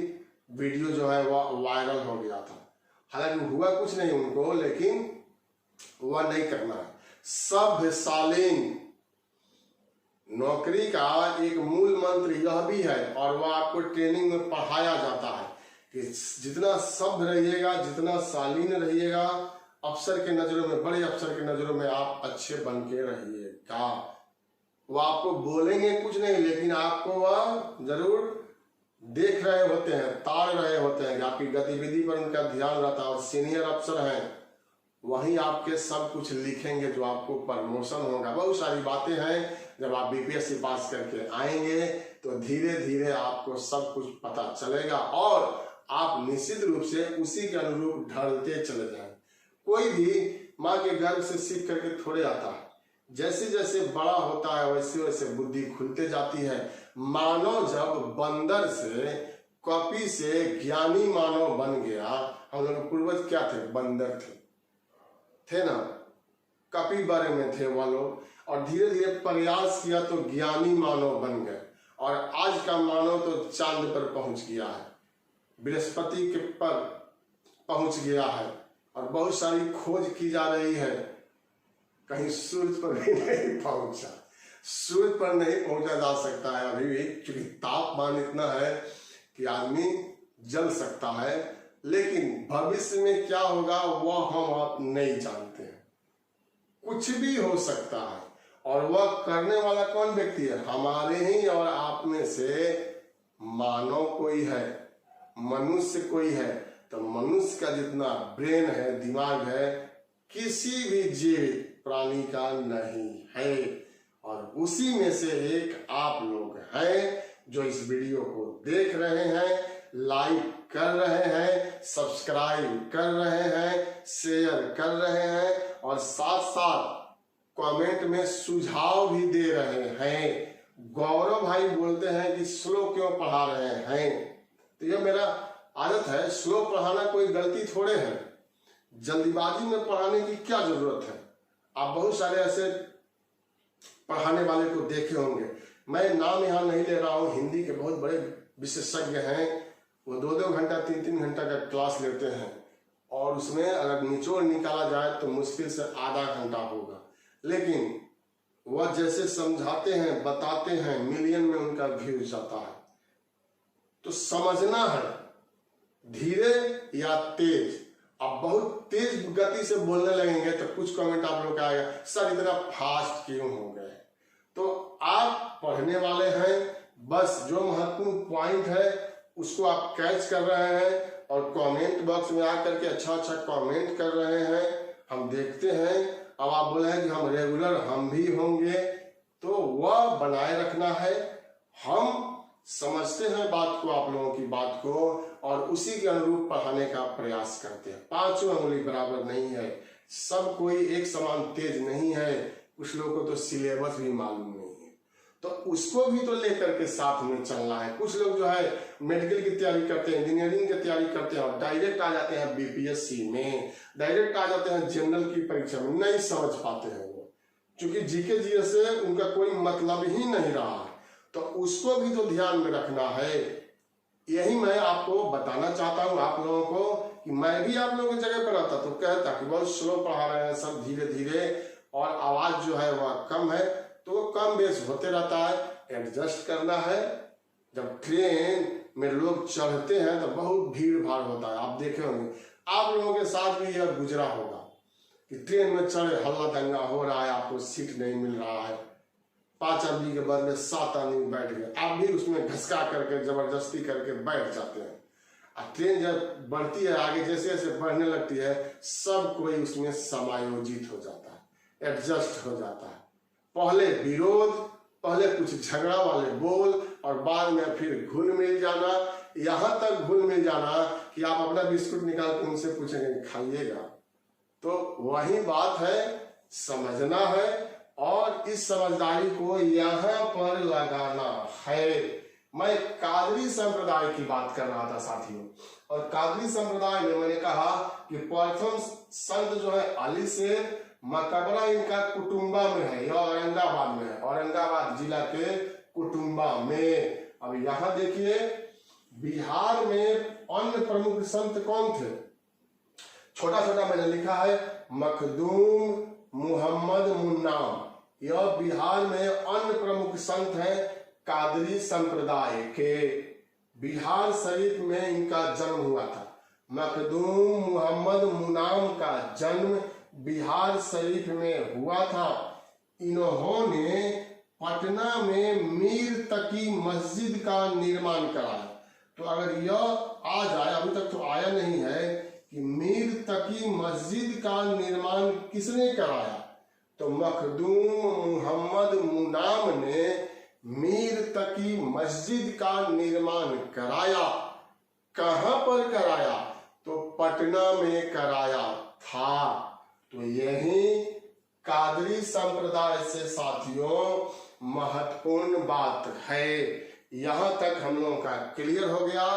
वीडियो जो है वह वायरल हो गया था। हालांकि हुआ कुछ नहीं उनको, लेकिन वह नहीं करना है। सभ्य शालीन नौकरी का एक मूल मंत्र यह भी है, और वह आपको ट्रेनिंग में पढ़ाया जाता है कि जितना सभ्य रहिएगा, जितना शालीन रहिएगा, अफसर के नजरों में, बड़े अफसर के नजरों में आप अच्छे बन के रहिएगा। वो आपको बोलेंगे कुछ नहीं, लेकिन आपको वह जरूर देख रहे होते हैं, ताड़ रहे होते हैं कि आपकी गतिविधि पर उनका ध्यान रहता है। और सीनियर अफसर हैं, वहीं आपके सब कुछ लिखेंगे जो आपको प्रमोशन होगा। बहुत सारी बातें हैं, जब आप बीपीएससी पास करके आएंगे तो धीरे धीरे आपको सब कुछ पता चलेगा और आप निश्चित रूप से उसी के अनुरूप ढलते चले जाएंगे। कोई भी माँ के गर्भ से सीख करके थोड़े आता है, जैसे जैसे बड़ा होता है वैसे वैसे बुद्धि खुलते जाती है। मानव जब बंदर से, कपि से ज्ञानी मानव बन गया, हम लोग पूर्वज क्या थे? बंदर थे ना, कपि बारे में थे वह लोग, और धीरे धीरे प्रयास किया तो ज्ञानी मानव बन गए। और आज का मानव तो चांद पर पहुंच गया है, बृहस्पति के पर पहुंच गया है, और बहुत सारी खोज की जा रही है। कहीं सूरज पर भी नहीं पहुंचा, सूरज पर नहीं पहुंचा जा सकता है अभी भी, क्योंकि तापमान इतना है कि आदमी जल सकता है। लेकिन भविष्य में क्या होगा वह हम आप नहीं जानते हैं। कुछ भी हो सकता है, और वह करने वाला कौन व्यक्ति है? हमारे ही और आप में से मानव कोई है, मनुष्य कोई है। तो मनुष्य का जितना ब्रेन है, दिमाग है, किसी भी जीवित प्राणी का नहीं है। और उसी में से एक आप लोग हैं जो इस वीडियो को देख रहे हैं, लाइक कर रहे हैं, सब्सक्राइब कर रहे हैं, शेयर कर रहे हैं, और साथ साथ कमेंट में सुझाव भी दे रहे हैं। गौरव भाई बोलते हैं कि स्लो क्यों पढ़ा रहे हैं? तो यह मेरा आदत है, स्लो पढ़ाना कोई गलती थोड़े है। जल्दीबाजी में पढ़ाने की क्या जरूरत है? आप बहुत सारे ऐसे पढ़ाने वाले को देखे होंगे, मैं नाम यहाँ नहीं ले रहा हूँ। हिंदी के बहुत बड़े विशेषज्ञ हैं, वो 2-2 घंटा 3-3 घंटा का क्लास लेते हैं, और उसमें अगर निचोड़ निकाला जाए तो मुश्किल से आधा घंटा होगा। लेकिन वह जैसे समझाते हैं, बताते हैं, मिलियन में उनका व्यू जाता है। तो समझना है, धीरे या तेज। अब बहुत तेज गति से बोलने लगेंगे तो कुछ कमेंट आप लोग का आएगा, सर इतना फास्ट क्यों हो गए? तो आप पढ़ने वाले हैं, बस जो महत्वपूर्ण पॉइंट है उसको आप कैच कर रहे हैं, और कमेंट बॉक्स में आकर के अच्छा अच्छा कमेंट कर रहे हैं, हम देखते हैं। अब आप बोले हैं कि हम रेगुलर हम भी होंगे, तो वह बनाए रखना है। हम समझते हैं बात को, आप लोगों की बात को, और उसी के अनुरूप पढ़ाने का प्रयास करते हैं। पांचों उंगली बराबर नहीं है, सब कोई एक समान तेज नहीं है। कुछ लोगों को तो सिलेबस भी मालूम नहीं है, तो उसको भी तो लेकर के साथ में चलना है। कुछ लोग जो है मेडिकल की तैयारी करते हैं, इंजीनियरिंग की तैयारी करते हैं, और डायरेक्ट आ जाते हैं बीपीएससी में, डायरेक्ट आ जाते हैं जनरल की परीक्षा में, नहीं समझ पाते हैं वो, क्योंकि जीके जीएस से उनका कोई मतलब ही नहीं रहा है। तो उसको भी तो ध्यान में रखना है। यही मैं आपको बताना चाहता हूँ आप लोगों को, कि मैं भी आप लोगों की जगह पर रहता तो कहता कि बहुत स्लो पढ़ा रहे हैं सब, धीरे धीरे, और आवाज जो है वह कम है, तो कम बेस होते रहता है, एडजस्ट करना है। जब ट्रेन में लोग चढ़ते हैं तो बहुत भीड़ भाड़ होता है, आप देखे होंगे, आप लोगों के साथ भी यह गुजरा होगा कि ट्रेन में चढ़े, हल्ला दंगा हो रहा है, आपको सीट नहीं मिल रहा है, 5 आदमी के बदले 7 आदमी बैठ गए, आप भी उसमें घसका करके जबरदस्ती करके बैठ जाते हैं। ट्रेन जब बढ़ती है आगे, जैसे जैसे बढ़ने लगती है, सब कोई उसमें समायोजित हो जाता है, एडजस्ट हो जाता है। पहले विरोध, पहले कुछ झगड़ा वाले बोल, और बाद में फिर घुल मिल जाना, यहाँ तक घुल मिल जाना कि आप अपना बिस्कुट निकाल के उनसे पूछेंगे खाइएगा। तो वही बात है, समझना है, और इस समझदारी को यहाँ पर लगाना है। मैं कादरी संप्रदाय की बात कर रहा था साथियों, और कादरी संप्रदाय में मैंने कहा कि प्रथम संत जो है अली शेर, मकबरा इनका कुटुम्बा में है, यह औरंगाबाद में है, औरंगाबाद जिला के कुटुम्बा में। अब यहां देखिए बिहार में अन्य प्रमुख संत कौन थे? छोटा छोटा मैंने लिखा है मखदूम मोहम्मद मुन्नाम। यह बिहार में अन्य प्रमुख संत हैं कादरी संप्रदाय के। बिहार शरीफ में इनका जन्म हुआ था। मखदूम मोहम्मद मुन्नाम का जन्म बिहार शरीफ में हुआ था। इन्होंने पटना में मीर तकी मस्जिद का निर्माण कराया। तो अगर यह आ जाए, अभी तक तो आया नहीं है कि मीर तकी मस्जिद का निर्माण किसने कराया, तो मखदूम मोहम्मद मुन्नाम ने मीर तकी मस्जिद का निर्माण कराया। कहां पर कराया? तो पटना में कराया था। तो यही कादरी संप्रदाय से साथियों महत्वपूर्ण बात है। यहां तक हम लोगों का क्लियर हो गया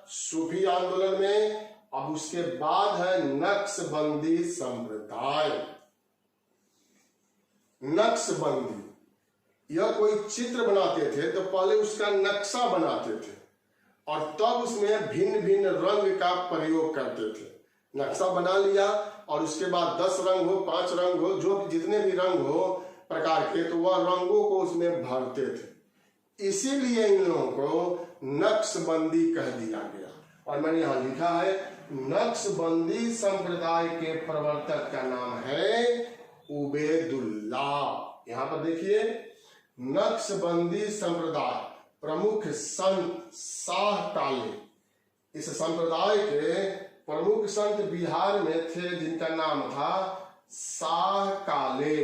सूफी आंदोलन में। अब उसके बाद है नक्शबंदी संप्रदाय। नक्शबंदी, यह कोई चित्र बनाते थे तो पहले उसका नक्शा बनाते थे और तब उसमें भिन्न भिन्न रंग का प्रयोग करते थे। नक्शा बना लिया और उसके बाद 10 रंग हो, 5 रंग हो, जो जितने भी रंग हो प्रकार के, तो वह रंगों को उसमें भरते थे। इसीलिए इन लोगों को नक्शबंदी कह दिया गया। और मैंने यहां लिखा है नक्शबंदी संप्रदाय के प्रवर्तक का नाम है उबैदुल्ला। यहां पर देखिए नक्शबंदी संप्रदाय प्रमुख संत शाह काले। इस संप्रदाय के प्रमुख संत बिहार में थे जिनका नाम था शाह काले,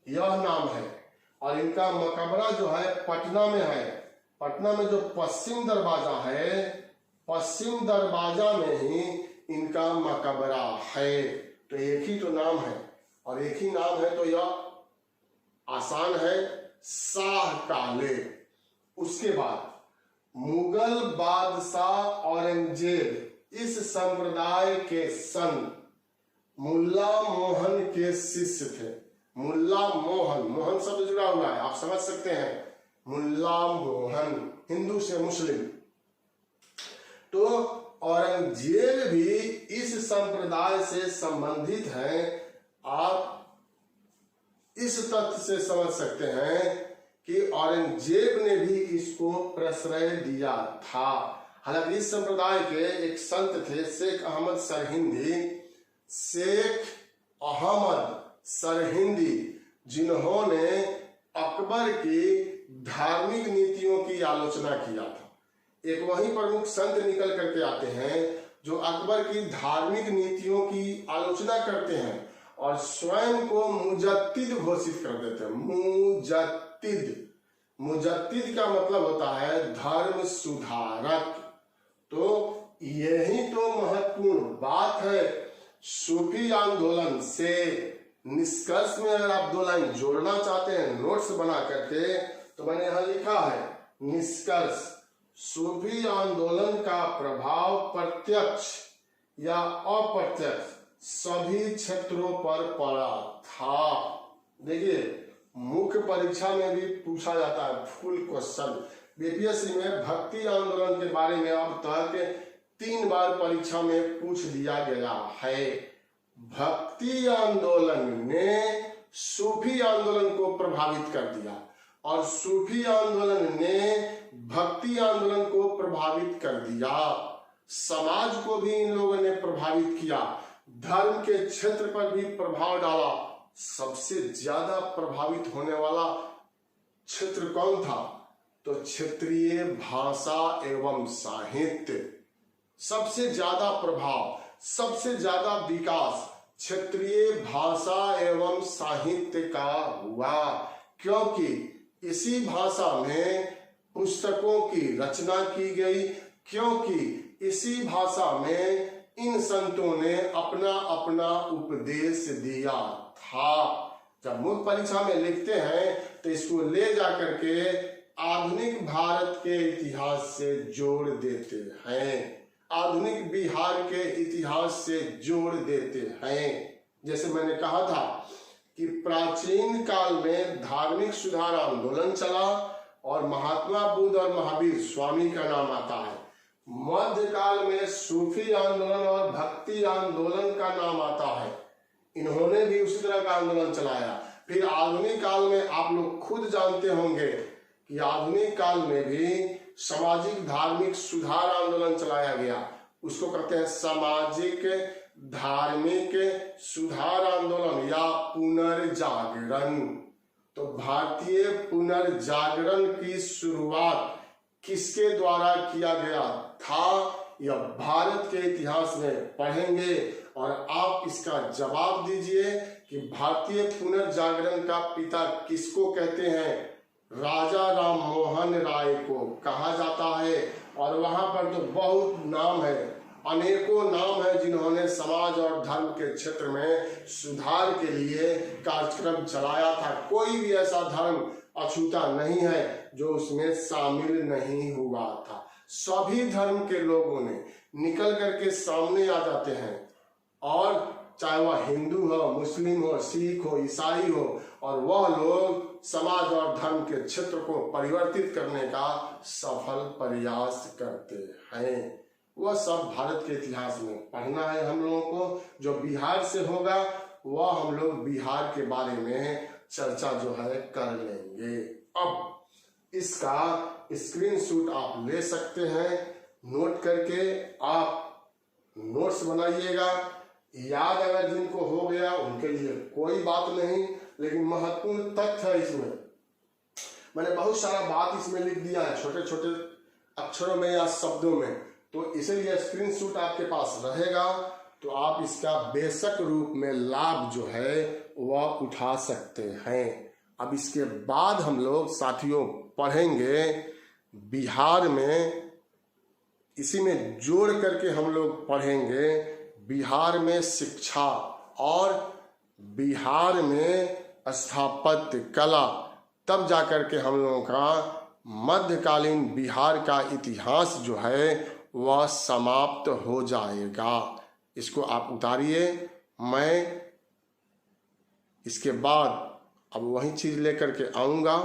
यह नाम है। और इनका मकबरा जो है पटना में है। पटना में जो पश्चिम दरवाजा है, पश्चिम दरवाजा में ही इनका मकबरा है। तो एक ही तो नाम है और एक ही नाम है तो यह आसान है, शाह काले। उसके बाद मुगल बादशाह औरंगजेब इस संप्रदाय के संत मुल्ला मोहन के शिष्य थे। मुल्ला मोहन, मोहन शब्द जुड़ा हुआ है, आप समझ सकते हैं, मुल्ला मोहन, हिंदू से मुस्लिम। तो औरंगजेब भी इस संप्रदाय से संबंधित हैं। आप इस तथ्य से समझ सकते हैं कि औरंगजेब ने भी इसको प्रश्रय दिया था। हालांकि इस संप्रदाय के एक संत थे शेख अहमद सरहिंदी, शेख अहमद सरहिंदी, जिन्होंने अकबर की धार्मिक नीतियों की आलोचना किया था। एक वही प्रमुख संत निकल करके आते हैं जो अकबर की धार्मिक नीतियों की आलोचना करते हैं और स्वयं को मुजद्दिद घोषित कर देते हैं। मुजद्दिद, मुजद्दिद का मतलब होता है धर्म सुधारक। तो यही तो महत्वपूर्ण बात है सूफी आंदोलन से। निष्कर्ष में अगर आप 2 लाइन जोड़ना चाहते हैं नोट्स बना करके, तो मैंने यहां लिखा है निष्कर्ष, सूफी आंदोलन का प्रभाव प्रत्यक्ष या अप्रत्यक्ष सभी क्षेत्रों पर पड़ा था। देखिए मुख्य परीक्षा में भी पूछा जाता है फुल क्वेश्चन। बीपीएससी में भक्ति आंदोलन के बारे में अब तक 3 बार परीक्षा में पूछ दिया गया है। भक्ति आंदोलन ने सूफी आंदोलन को प्रभावित कर दिया और सूफी आंदोलन ने भक्ति आंदोलन को प्रभावित कर दिया। समाज को भी इन लोगों ने प्रभावित किया, धर्म के क्षेत्र पर भी प्रभाव डाला। सबसे ज्यादा प्रभावित होने वाला क्षेत्र कौन था? तो क्षेत्रीय भाषा एवं साहित्य। सबसे ज्यादा प्रभाव, सबसे ज्यादा विकास क्षेत्रीय भाषा एवं साहित्य का हुआ, क्योंकि इसी भाषा में पुस्तकों की रचना की गई, क्योंकि इसी भाषा में इन संतों ने अपना अपना उपदेश दिया था। जब मुख्य परीक्षा में लिखते हैं तो इसको ले जाकर के आधुनिक भारत के इतिहास से जोड़ देते हैं, आधुनिक बिहार के इतिहास से जोड़ देते हैं। जैसे मैंने कहा था कि प्राचीन काल में धार्मिक सुधार आंदोलन चला और महात्मा बुद्ध और महावीर स्वामी का नाम आता है। मध्यकाल में सूफी आंदोलन और भक्ति आंदोलन का नाम आता है, इन्होंने भी उसी तरह का आंदोलन चलाया। फिर आधुनिक काल में आप लोग खुद जानते होंगे कि आधुनिक काल में भी सामाजिक धार्मिक सुधार आंदोलन चलाया गया, उसको कहते हैं सामाजिक धार्मिक सुधार आंदोलन या पुनर्जागरण। तो भारतीय पुनर्जागरण की शुरुआत किसके द्वारा किया गया था, यह भारत के इतिहास में पढ़ेंगे और आप इसका जवाब दीजिए कि भारतीय पुनर्जागरण का पिता किसको कहते हैं। राजा राम मोहन राय को कहा जाता है और वहां पर तो बहुत नाम है, अनेकों नाम है जिन्होंने समाज और धर्म के क्षेत्र में सुधार के लिए कार्यक्रम चलाया था। कोई भी ऐसा धर्म अछूता नहीं है जो उसमें शामिल नहीं हुआ था। सभी धर्म के लोगों ने निकल करके सामने आ जाते हैं, और चाहे वह हिंदू हो, मुस्लिम हो, सिख हो, ईसाई हो, और वह लोग समाज और धर्म के क्षेत्र को परिवर्तित करने का सफल प्रयास करते हैं। वह सब भारत के इतिहास में पढ़ना है हम लोगों को। जो बिहार से होगा वह हम लोग बिहार के बारे में चर्चा जो है कर लेंगे। अब इसका स्क्रीनशॉट आप ले सकते हैं, नोट करके आप नोट्स बनाइएगा। याद अगर जिनको हो गया उनके लिए कोई बात नहीं, लेकिन महत्वपूर्ण तथ्य है इसमें। मैंने बहुत सारा बात इसमें लिख दिया है छोटे छोटे अक्षरों में या शब्दों में, तो इसीलिए स्क्रीनशॉट आपके पास रहेगा तो आप इसका बेशक रूप में लाभ जो है वह उठा सकते हैं। अब इसके बाद हम लोग साथियों पढ़ेंगे बिहार में, इसी में जोड़ करके हम लोग पढ़ेंगे बिहार में शिक्षा और बिहार में स्थापत्य कला। तब जाकर के हम लोगों का मध्यकालीन बिहार का इतिहास जो है वह समाप्त हो जाएगा। इसको आप उतारिए। मैं इसके बाद अब वही चीज लेकर के आऊँगा।